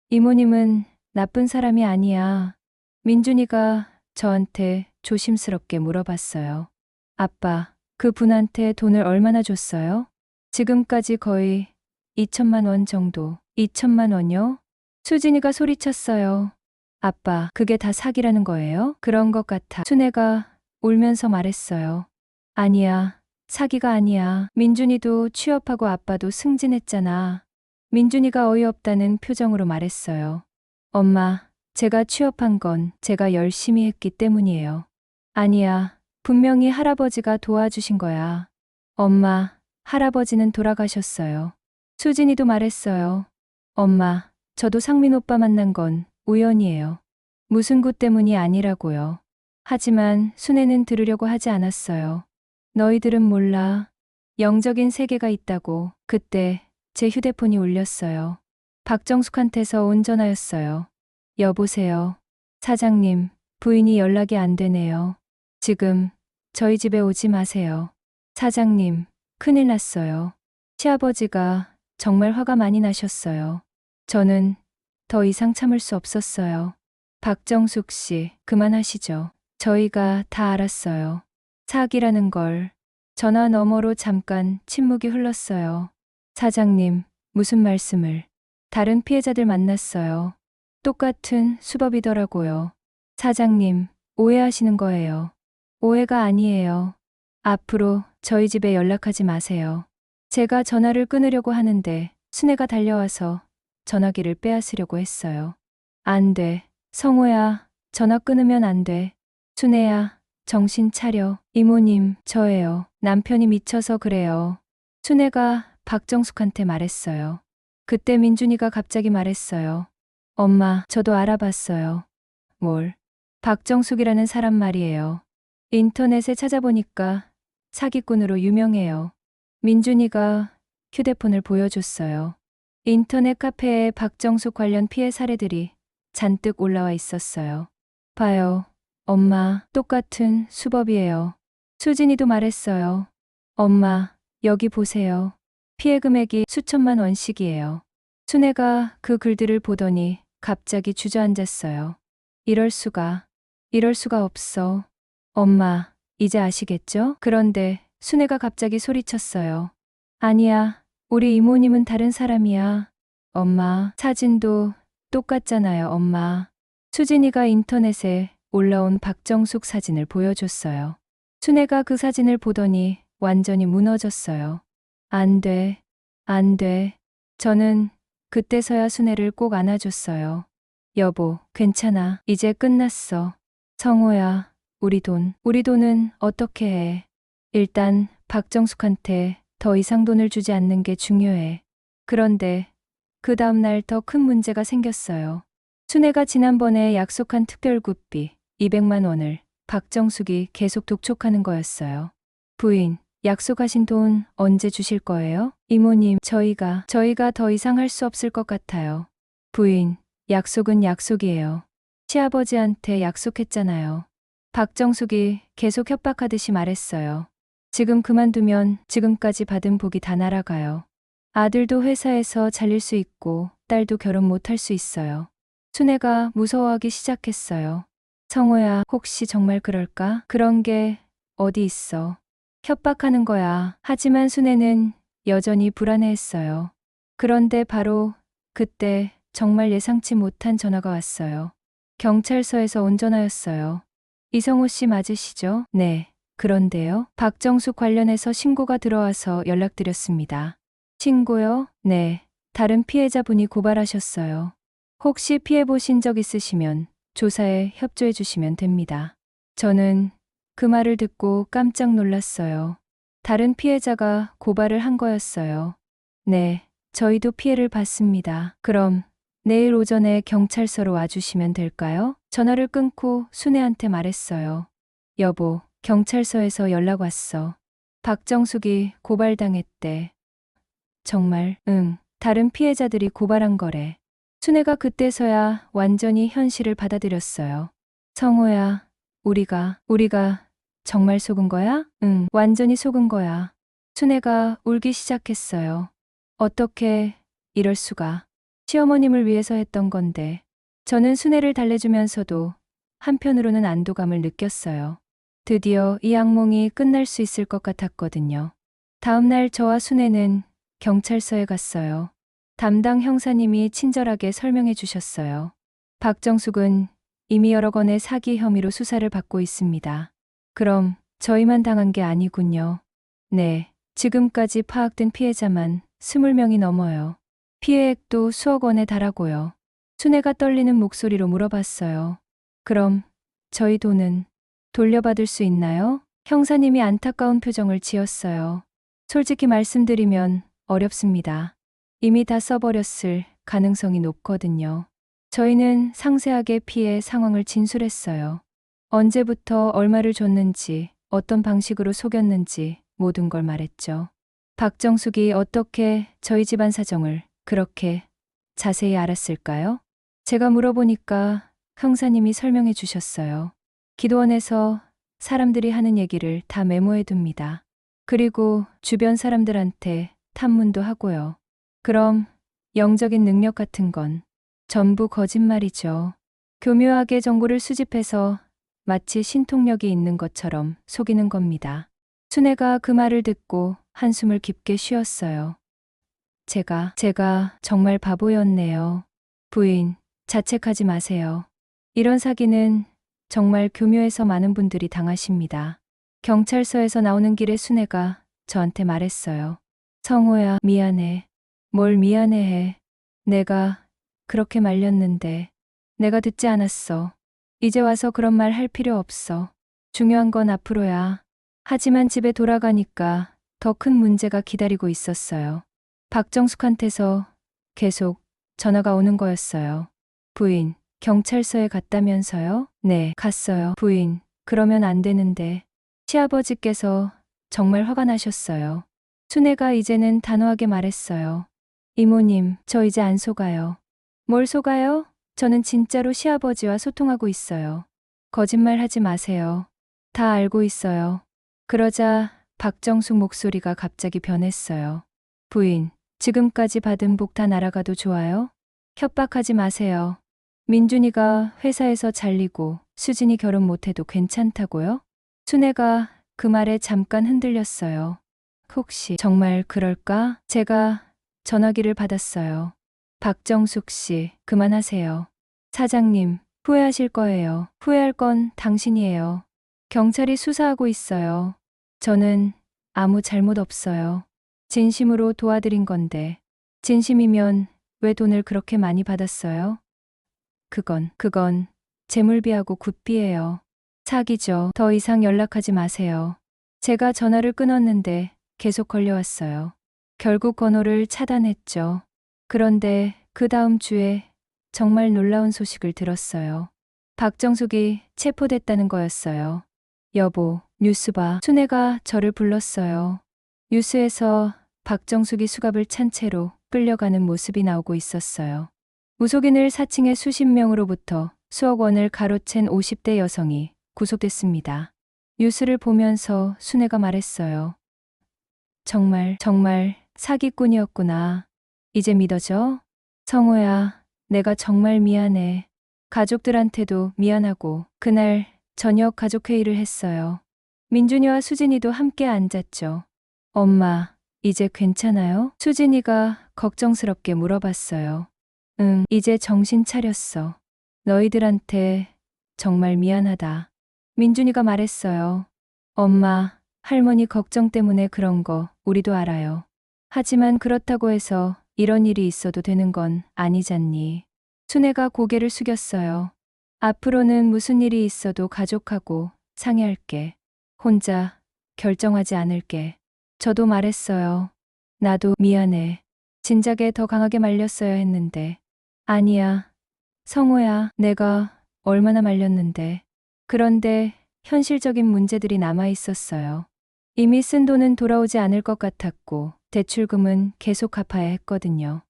이모님은 나쁜 사람이 아니야. 민준이가 저한테 조심스럽게 물어봤어요. 아빠, 그 분한테 돈을 얼마나 줬어요? 지금까지 거의 2천만 원 정도. 2천만 원요? 수진이가 소리쳤어요. 아빠, 그게 다 사기라는 거예요? 그런 것 같아. 순애가 울면서 말했어요. 아니야, 사기가 아니야. 민준이도 취업하고 아빠도 승진했잖아. 민준이가 어이없다는 표정으로 말했어요. 엄마, 제가 취업한 건 제가 열심히 했기 때문이에요. 아니야, 분명히 할아버지가 도와주신 거야. 엄마, 할아버지는 돌아가셨어요. 수진이도 말했어요. 엄마, 저도 상민 오빠 만난 건 우연이에요. 무슨 굿 때문이 아니라고요. 하지만 순애는 들으려고 하지 않았어요. 너희들은 몰라. 영적인 세계가 있다고. 그때 제 휴대폰이 울렸어요. 박정숙한테서 온 전화였어요. 여보세요. 사장님, 부인이 연락이 안 되네요. 지금 저희 집에 오지 마세요. 사장님, 큰일 났어요. 시아버지가 정말 화가 많이 나셨어요. 저는 더 이상 참을 수 없었어요. 박정숙 씨, 그만하시죠. 저희가 다 알았어요. 사기라는 걸. 전화 너머로 잠깐 침묵이 흘렀어요. 사장님, 무슨 말씀을. 다른 피해자들 만났어요. 똑같은 수법이더라고요. 사장님, 오해하시는 거예요. 오해가 아니에요. 앞으로 저희 집에 연락하지 마세요. 제가 전화를 끊으려고 하는데 순애가 달려와서 전화기를 빼앗으려고 했어요. 안 돼. 성호야, 전화 끊으면 안 돼. 순애야, 정신 차려. 이모님, 저예요. 남편이 미쳐서 그래요. 순애가 박정숙한테 말했어요. 그때 민준이가 갑자기 말했어요. 엄마, 저도 알아봤어요. 뭘? 박정숙이라는 사람 말이에요. 인터넷에 찾아보니까 사기꾼으로 유명해요. 민준이가 휴대폰을 보여줬어요. 인터넷 카페에 박정숙 관련 피해 사례들이 잔뜩 올라와 있었어요. 봐요. 엄마, 똑같은 수법이에요. 수진이도 말했어요. 엄마, 여기 보세요. 피해 금액이 수천만 원씩이에요. 순애가 그 글들을 보더니 갑자기 주저앉았어요. 이럴 수가 없어. 엄마, 이제 아시겠죠? 그런데 순애가 갑자기 소리쳤어요. 아니야, 우리 이모님은 다른 사람이야. 엄마, 사진도 똑같잖아요, 엄마. 수진이가 인터넷에 올라온 박정숙 사진을 보여줬어요. 순애가 그 사진을 보더니 완전히 무너졌어요. 안 돼, 안 돼. 저는 그때서야 순애를 꼭 안아줬어요. 여보, 괜찮아. 이제 끝났어. 성호야, 우리 돈은 어떻게 해? 일단 박정숙한테 더 이상 돈을 주지 않는 게 중요해. 그런데 그 다음날 더 큰 문제가 생겼어요. 순애가 지난번에 약속한 특별굿비 200만 원을 박정숙이 계속 독촉하는 거였어요. 부인, 약속하신 돈 언제 주실 거예요? 이모님, 저희가 더 이상 할 수 없을 것 같아요. 부인, 약속은 약속이에요. 시아버지한테 약속했잖아요. 박정숙이 계속 협박하듯이 말했어요. 지금 그만두면 지금까지 받은 복이 다 날아가요. 아들도 회사에서 잘릴 수 있고 딸도 결혼 못할 수 있어요. 순애가 무서워하기 시작했어요. 성호야, 혹시 정말 그럴까? 그런 게 어디 있어. 협박하는 거야. 하지만 순애는 여전히 불안해했어요. 그런데 바로 그때 정말 예상치 못한 전화가 왔어요. 경찰서에서 온 전화였어요. 이성호 씨 맞으시죠? 네. 그런데요. 박정숙 관련해서 신고가 들어와서 연락드렸습니다. 신고요? 네. 다른 피해자분이 고발하셨어요. 혹시 피해보신 적 있으시면 조사에 협조해 주시면 됩니다. 저는 그 말을 듣고 깜짝 놀랐어요. 다른 피해자가 고발을 한 거였어요. 네, 저희도 피해를 봤습니다. 그럼 내일 오전에 경찰서로 와주시면 될까요? 전화를 끊고 순애한테 말했어요. 여보, 경찰서에서 연락 왔어. 박정숙이 고발당했대. 정말, 응. 다른 피해자들이 고발한 거래. 순애가 그때서야 완전히 현실을 받아들였어요. 성호야, 우리가 정말 속은 거야? 응, 완전히 속은 거야. 순애가 울기 시작했어요. 어떻게 이럴 수가. 시어머님을 위해서 했던 건데. 저는 순애를 달래주면서도 한편으로는 안도감을 느꼈어요. 드디어 이 악몽이 끝날 수 있을 것 같았거든요. 다음 날 저와 순애는 경찰서에 갔어요. 담당 형사님이 친절하게 설명해 주셨어요. 박정숙은 이미 여러 건의 사기 혐의로 수사를 받고 있습니다. 그럼 저희만 당한 게 아니군요. 네, 지금까지 파악된 피해자만 20명이 넘어요. 피해액도 수억 원에 달하고요. 순애가 떨리는 목소리로 물어봤어요. 그럼 저희 돈은 돌려받을 수 있나요? 형사님이 안타까운 표정을 지었어요. 솔직히 말씀드리면 어렵습니다. 이미 다 써버렸을 가능성이 높거든요. 저희는 상세하게 피해 상황을 진술했어요. 언제부터 얼마를 줬는지, 어떤 방식으로 속였는지 모든 걸 말했죠. 박정숙이 어떻게 저희 집안 사정을 그렇게 자세히 알았을까요? 제가 물어보니까 형사님이 설명해 주셨어요. 기도원에서 사람들이 하는 얘기를 다 메모해 둡니다. 그리고 주변 사람들한테 탐문도 하고요. 그럼 영적인 능력 같은 건 전부 거짓말이죠. 교묘하게 정보를 수집해서 마치 신통력이 있는 것처럼 속이는 겁니다. 순애가 그 말을 듣고 한숨을 깊게 쉬었어요. 제가 정말 바보였네요. 부인, 자책하지 마세요. 이런 사기는 정말 교묘해서 많은 분들이 당하십니다. 경찰서에서 나오는 길에 순애가 저한테 말했어요. 성호야, 미안해. 뭘 미안해해. 내가 그렇게 말렸는데. 내가 듣지 않았어. 이제 와서 그런 말 할 필요 없어. 중요한 건 앞으로야. 하지만 집에 돌아가니까 더 큰 문제가 기다리고 있었어요. 박정숙한테서 계속 전화가 오는 거였어요. 부인, 경찰서에 갔다면서요? 네, 갔어요. 부인, 그러면 안 되는데. 시아버지께서 정말 화가 나셨어요. 순애가 이제는 단호하게 말했어요. 이모님, 저 이제 안 속아요. 뭘 속아요? 저는 진짜로 시아버지와 소통하고 있어요. 거짓말 하지 마세요. 다 알고 있어요. 그러자 박정숙 목소리가 갑자기 변했어요. 부인, 지금까지 받은 복 다 날아가도 좋아요? 협박하지 마세요. 민준이가 회사에서 잘리고 수진이 결혼 못해도 괜찮다고요? 순애가 그 말에 잠깐 흔들렸어요. 혹시 정말 그럴까? 제가 전화기를 받았어요. 박정숙 씨, 그만하세요. 사장님, 후회하실 거예요. 후회할 건 당신이에요. 경찰이 수사하고 있어요. 저는 아무 잘못 없어요. 진심으로 도와드린 건데. 진심이면 왜 돈을 그렇게 많이 받았어요? 그건 재물비하고 굿비예요. 사기죠. 더 이상 연락하지 마세요. 제가 전화를 끊었는데 계속 걸려왔어요. 결국 번호를 차단했죠. 그런데 그 다음 주에 정말 놀라운 소식을 들었어요. 박정숙이 체포됐다는 거였어요. 여보, 뉴스 봐. 순애가 저를 불렀어요. 뉴스에서 박정숙이 수갑을 찬 채로 끌려가는 모습이 나오고 있었어요. 무속인을 사칭해 수십 명으로부터 수억 원을 가로챈 50대 여성이 구속됐습니다. 뉴스를 보면서 순애가 말했어요. 정말 사기꾼이었구나. 이제 믿어져? 성호야, 내가 정말 미안해. 가족들한테도 미안하고 그날 저녁 가족회의를 했어요. 민준이와 수진이도 함께 앉았죠. 엄마, 이제 괜찮아요? 수진이가 걱정스럽게 물어봤어요. 응, 이제 정신 차렸어. 너희들한테 정말 미안하다. 민준이가 말했어요. 엄마, 할머니 걱정 때문에 그런 거 우리도 알아요. 하지만 그렇다고 해서 이런 일이 있어도 되는 건 아니잖니. 순애가 고개를 숙였어요. 앞으로는 무슨 일이 있어도 가족하고 상의할게. 혼자 결정하지 않을게. 저도 말했어요. 나도 미안해. 진작에 더 강하게 말렸어야 했는데. 아니야. 성호야, 내가 얼마나 말렸는데. 그런데 현실적인 문제들이 남아 있었어요. 이미 쓴 돈은 돌아오지 않을 것 같았고 대출금은 계속 갚아야 했거든요.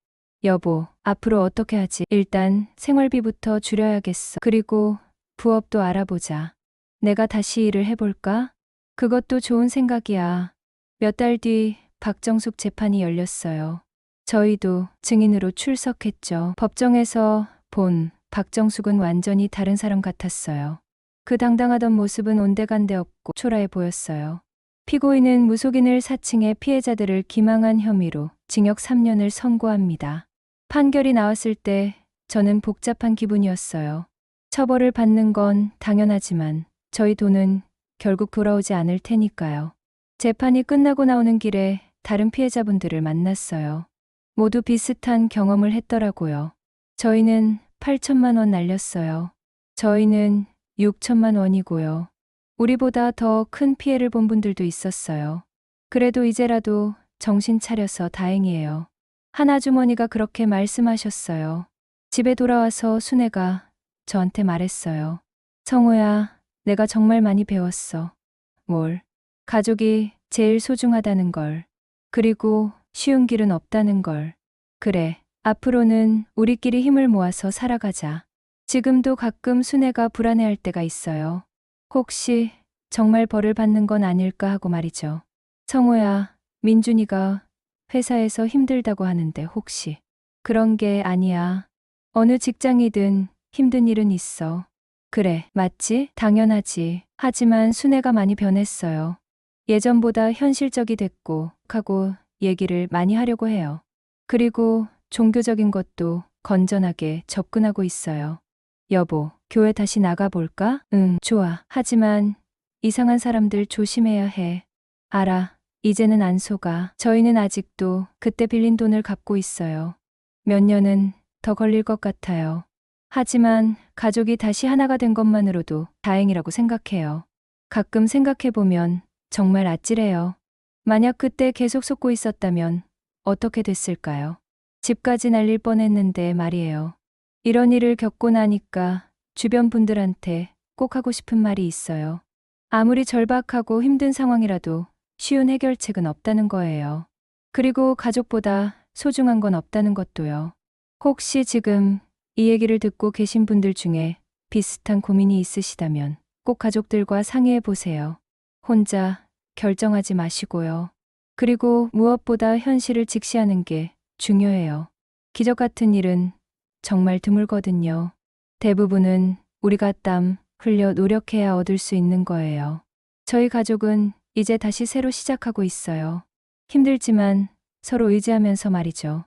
여보, 앞으로 어떻게 하지? 일단 생활비부터 줄여야겠어. 그리고 부업도 알아보자. 내가 다시 일을 해볼까? 그것도 좋은 생각이야. 몇 달 뒤 박정숙 재판이 열렸어요. 저희도 증인으로 출석했죠. 법정에서 본 박정숙은 완전히 다른 사람 같았어요. 그 당당하던 모습은 온데간데 없고 초라해 보였어요. 피고인은 무속인을 사칭해 피해자들을 기망한 혐의로 징역 3년을 선고합니다. 판결이 나왔을 때 저는 복잡한 기분이었어요. 처벌을 받는 건 당연하지만 저희 돈은 결국 돌아오지 않을 테니까요. 재판이 끝나고 나오는 길에 다른 피해자분들을 만났어요. 모두 비슷한 경험을 했더라고요. 저희는 8천만 원 날렸어요. 저희는 6천만 원이고요. 우리보다 더 큰 피해를 본 분들도 있었어요. 그래도 이제라도 정신 차려서 다행이에요. 한 아주머니가 그렇게 말씀하셨어요. 집에 돌아와서 순애가 저한테 말했어요. 성우야, 내가 정말 많이 배웠어. 뭘? 가족이 제일 소중하다는 걸. 그리고 쉬운 길은 없다는 걸. 그래, 앞으로는 우리끼리 힘을 모아서 살아가자. 지금도 가끔 순애가 불안해할 때가 있어요. 혹시 정말 벌을 받는 건 아닐까 하고 말이죠. 성우야, 민준이가 회사에서 힘들다고 하는데 혹시 그런 게 아니야. 어느 직장이든 힘든 일은 있어. 그래, 맞지? 당연하지. 하지만 순애가 많이 변했어요. 예전보다 현실적이 됐고 하고 얘기를 많이 하려고 해요. 그리고 종교적인 것도 건전하게 접근하고 있어요. 여보, 교회 다시 나가볼까? 응, 좋아. 하지만 이상한 사람들 조심해야 해. 알아. 이제는 안 속아. 저희는 아직도 그때 빌린 돈을 갚고 있어요. 몇 년은 더 걸릴 것 같아요. 하지만 가족이 다시 하나가 된 것만으로도 다행이라고 생각해요. 가끔 생각해보면 정말 아찔해요. 만약 그때 계속 속고 있었다면 어떻게 됐을까요? 집까지 날릴 뻔했는데 말이에요. 이런 일을 겪고 나니까 주변 분들한테 꼭 하고 싶은 말이 있어요. 아무리 절박하고 힘든 상황이라도 쉬운 해결책은 없다는 거예요. 그리고 가족보다 소중한 건 없다는 것도요. 혹시 지금 이 얘기를 듣고 계신 분들 중에 비슷한 고민이 있으시다면 꼭 가족들과 상의해 보세요. 혼자 결정하지 마시고요. 그리고 무엇보다 현실을 직시하는 게 중요해요. 기적 같은 일은 정말 드물거든요. 대부분은 우리가 땀 흘려 노력해야 얻을 수 있는 거예요. 저희 가족은 이제 다시 새로 시작하고 있어요. 힘들지만 서로 의지하면서 말이죠.